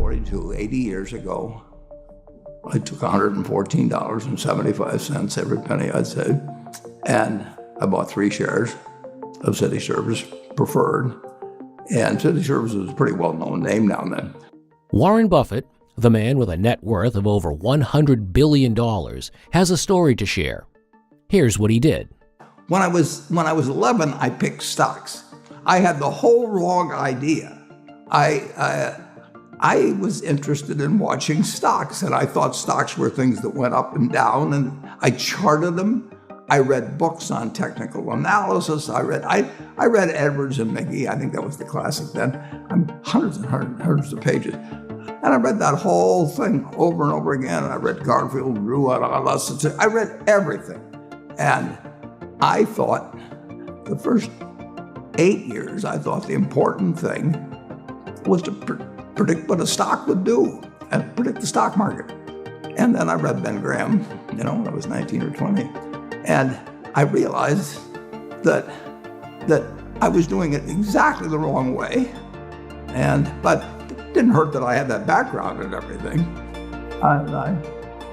1942, 80 years ago, I took $114.75, every penny I'd saved, and I bought 3 shares of City Service Preferred. And City Service was a pretty well-known name down then. Warren Buffett, the man with a net worth of over $100 billion, has a story to share. Here's what he did. When I was 11, I picked stocks. I had the whole wrong idea. I was interested in watching stocks, and I thought stocks were things that went up and down, and I charted them. I read books on technical analysis. I read Edwards and McGee. I think that was the classic then. Hundreds and hundreds of pages. And I read that whole thing over and over again. I read Garfield, Drew, I read everything. And I thought the first 8 years, I thought the important thing was to predict what a stock would do and predict the stock market. And then I read Ben Graham, when I was 19 or 20. And I realized that I was doing it exactly the wrong way. But it didn't hurt that I had that background and everything. I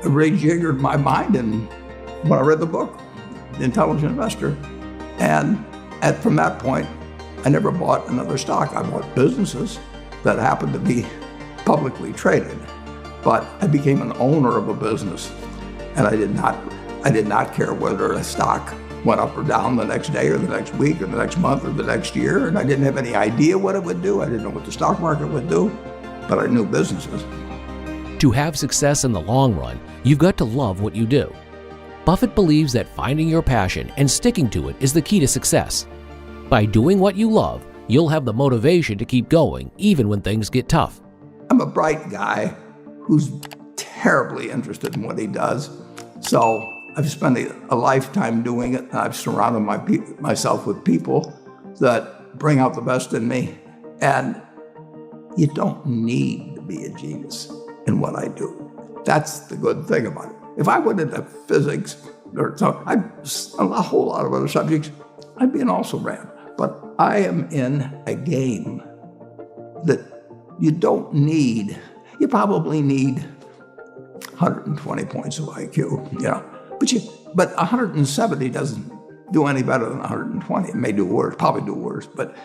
rejiggered my mind when I read the book, The Intelligent Investor. And from that point, I never bought another stock. I bought businesses that happened to be publicly traded. But I became an owner of a business, and I did not care whether a stock went up or down the next day or the next week or the next month or the next year, and I didn't have any idea what it would do. I didn't know what the stock market would do, but I knew businesses. To have success in the long run, you've got to love what you do. Buffett believes that finding your passion and sticking to it is the key to success. By doing what you love, you'll have the motivation to keep going even when things get tough. I'm a bright guy who's terribly interested in what he does. So I've spent a lifetime doing it. I've surrounded myself with people that bring out the best in me. And you don't need to be a genius in what I do. That's the good thing about it. If I went into physics or a whole lot of other subjects, I'd be an also-ran. But I am in a game that you don't need. You probably need 120 points of IQ, but 170 doesn't do any better than 120. It may do worse, probably do worse, but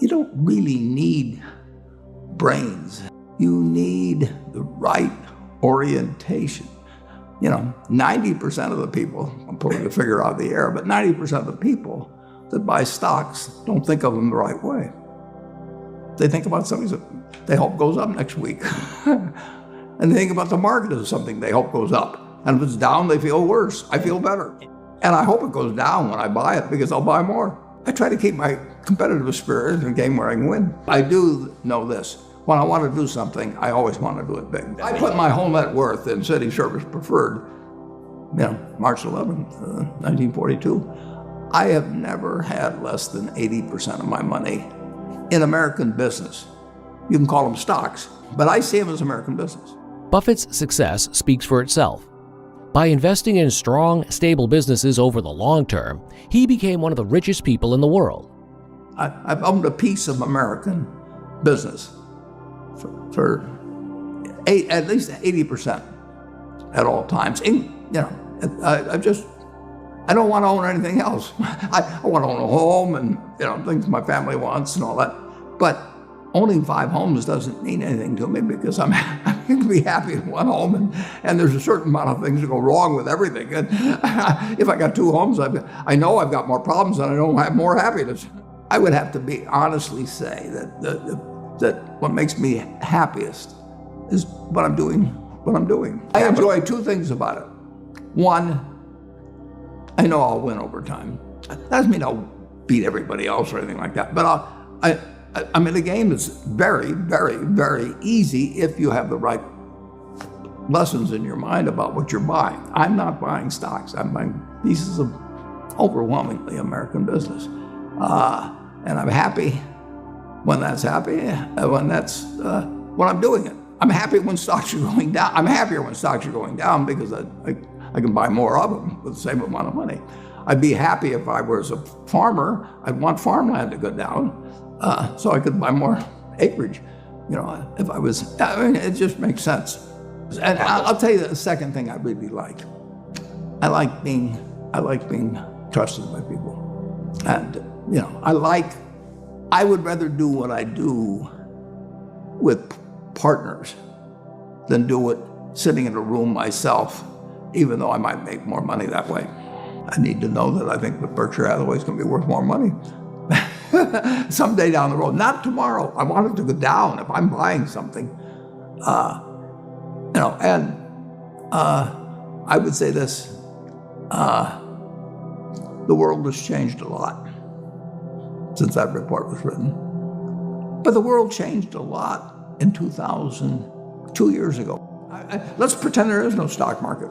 you don't really need brains. You need the right orientation. 90% of the people, I'm pulling a figure out of the air, but 90% of the people that buy stocks don't think of them the right way. They think about something that they hope goes up next week. And they think about the market as something they hope goes up. And if it's down, they feel worse. I feel better. And I hope it goes down when I buy it because I'll buy more. I try to keep my competitive spirit in a game where I can win. I do know this. When I want to do something, I always want to do it big. I put my whole net worth in City Service Preferred, March 11th, 1942. I have never had less than 80% of my money in American business. You can call them stocks, but I see them as American business. Buffett's success speaks for itself. By investing in strong, stable businesses over the long term, he became one of the richest people in the world. I've owned a piece of American business for at least 80% at all times. And, I don't want to own anything else. I want to own a home and things my family wants and all that. But owning 5 homes doesn't mean anything to me because I can be happy in one home, and there's a certain amount of things that go wrong with everything. And if I got 2 homes, I know I've got more problems and I don't have more happiness. I would have to honestly say that what makes me happiest is what I'm doing. I enjoy 2 things about it. One, I know I'll win over time. That doesn't mean I'll beat everybody else or anything like that, but I'm in a game that's very, very, very easy if you have the right lessons in your mind about what you're buying. I'm not buying stocks. I'm buying pieces of overwhelmingly American business. And I'm happy when that's when I'm doing it. I'm happy when stocks are going down. I'm happier when stocks are going down because I can buy more of them with the same amount of money. I'd be happy if I was a farmer. I'd want farmland to go down so I could buy more acreage. If I mean, it just makes sense. And I'll tell you the second thing I really like. I like being trusted by people. And, I would rather do what I do with partners than do it sitting in a room myself, even though I might make more money that way. I need to know that I think that Berkshire Hathaway is going to be worth more money someday down the road. Not tomorrow. I want it to go down if I'm buying something. And I would say this, the world has changed a lot since that report was written. But the world changed a lot in 2000, 2 years ago. Let's pretend there is no stock market.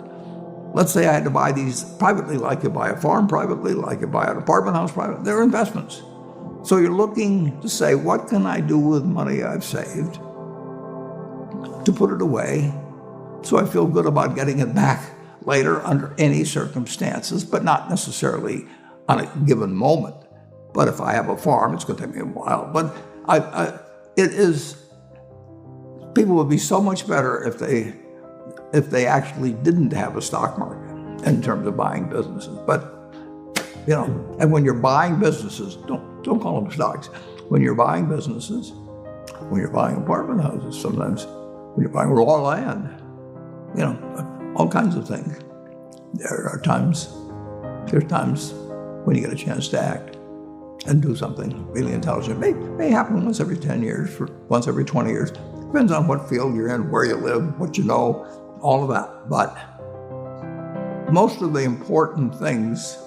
Let's say I had to buy these privately, like you buy a farm privately, like you buy an apartment house privately. They're investments. So you're looking to say, what can I do with money I've saved to put it away so I feel good about getting it back later under any circumstances, but not necessarily on a given moment. But if I have a farm, it's going to take me a while. But people would be so much better if they actually didn't have a stock market in terms of buying businesses. But and when you're buying businesses, don't call them stocks. When you're buying businesses, when you're buying apartment houses, sometimes when you're buying raw land, all kinds of things. There's times when you get a chance to act and do something really intelligent. It may happen once every 10 years, once every 20 years. Depends on what field you're in, where you live, what you know, all of that. But most of the important things,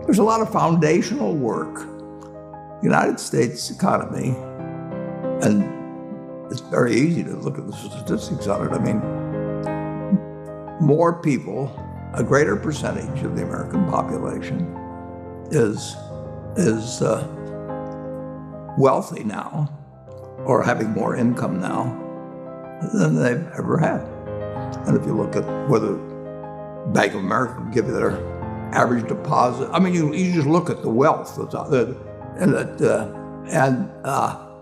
there's a lot of foundational work. The United States economy, and it's very easy to look at the statistics on it. I mean, more people, a greater percentage of the American population is wealthy now, or having more income now than they've ever had. And if you look at whether Bank of America can give you their average deposit, I mean, you just look at the wealth that's out there, and that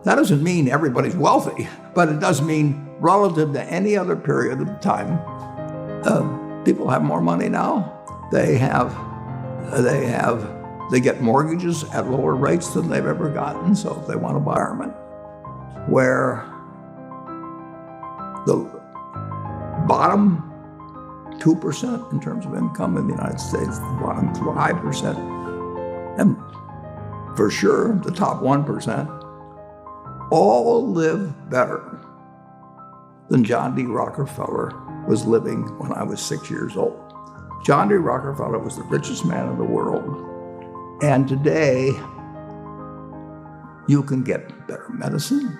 doesn't mean everybody's wealthy, but it does mean relative to any other period of time, people have more money now. They get mortgages at lower rates than they've ever gotten. So if they want to buy an apartment, where the bottom 2% in terms of income in the United States, the bottom 5%, and for sure the top 1%, all live better than John D. Rockefeller was living when I was 6 years old. John D. Rockefeller was the richest man in the world. And today, you can get better medicine,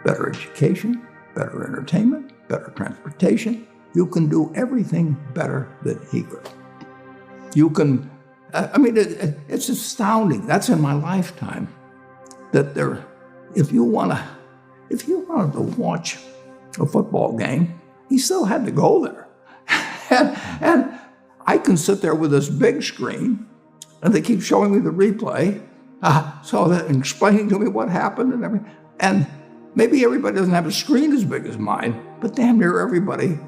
better education, better entertainment, better transportation. You can do everything better than he could. You can, it's astounding. That's in my lifetime. That if you wanted to watch a football game, he still had to go there. and I can sit there with this big screen, and they keep showing me the replay, so that explaining to me what happened and everything. And maybe everybody doesn't have a screen as big as mine, but damn near everybody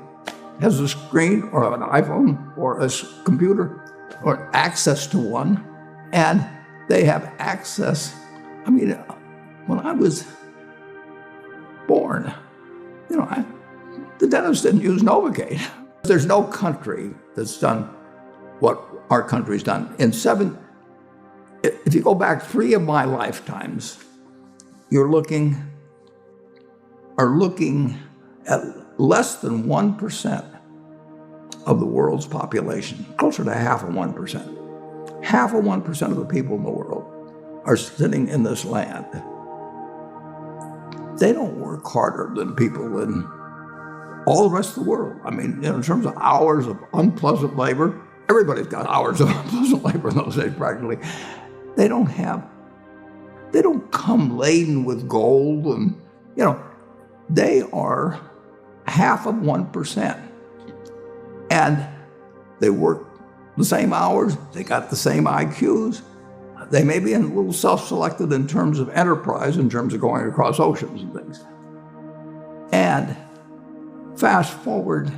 has a screen or an iPhone or a computer or access to one, and they have access. I mean, when I was born, the dentist didn't use Novocaine. There's no country that's done what our country's done. If you go back 3 of my lifetimes, are looking at less than 1% of the world's population, closer to half of 1%. Half of 1% of the people in the world are sitting in this land. They don't work harder than people in all the rest of the world. I mean, in terms of hours of unpleasant labor, everybody's got hours of unpleasant labor in those days practically. They don't come laden with gold, and they are half of 1%. And they work the same hours, they got the same IQs, They may be a little self-selected in terms of enterprise, in terms of going across oceans and things. And fast forward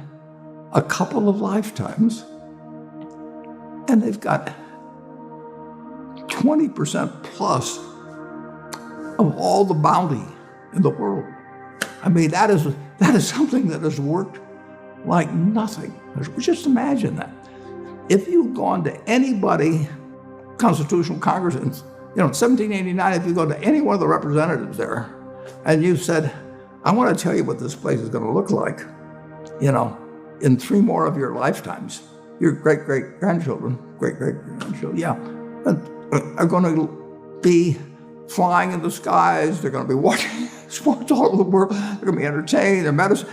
a couple of lifetimes, and they've got 20% plus of all the bounty in the world. I mean, that is something that has worked like nothing. Just imagine that. If you've gone to anybody, Constitutional Congress, in 1789, if you go to any one of the representatives there, and you said, I want to tell you what this place is going to look like, in 3 more of your lifetimes, your great-great-grandchildren, yeah, are going to be flying in the skies. They're going to be watching sports all over the world. They're going to be entertained. Their medicine.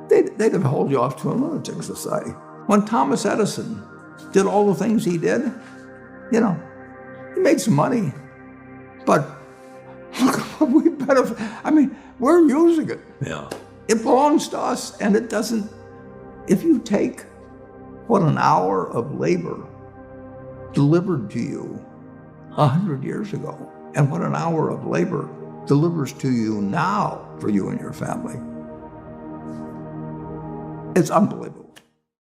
They'd have hauled you off to a lunatic society. When Thomas Edison did all the things he did, he made some money, but look what we benefit. I mean, we're using it. Yeah. It belongs to us, and it doesn't. If you take what an hour of labor delivered to you 100 years ago, and what an hour of labor delivers to you now for you and your family, it's unbelievable.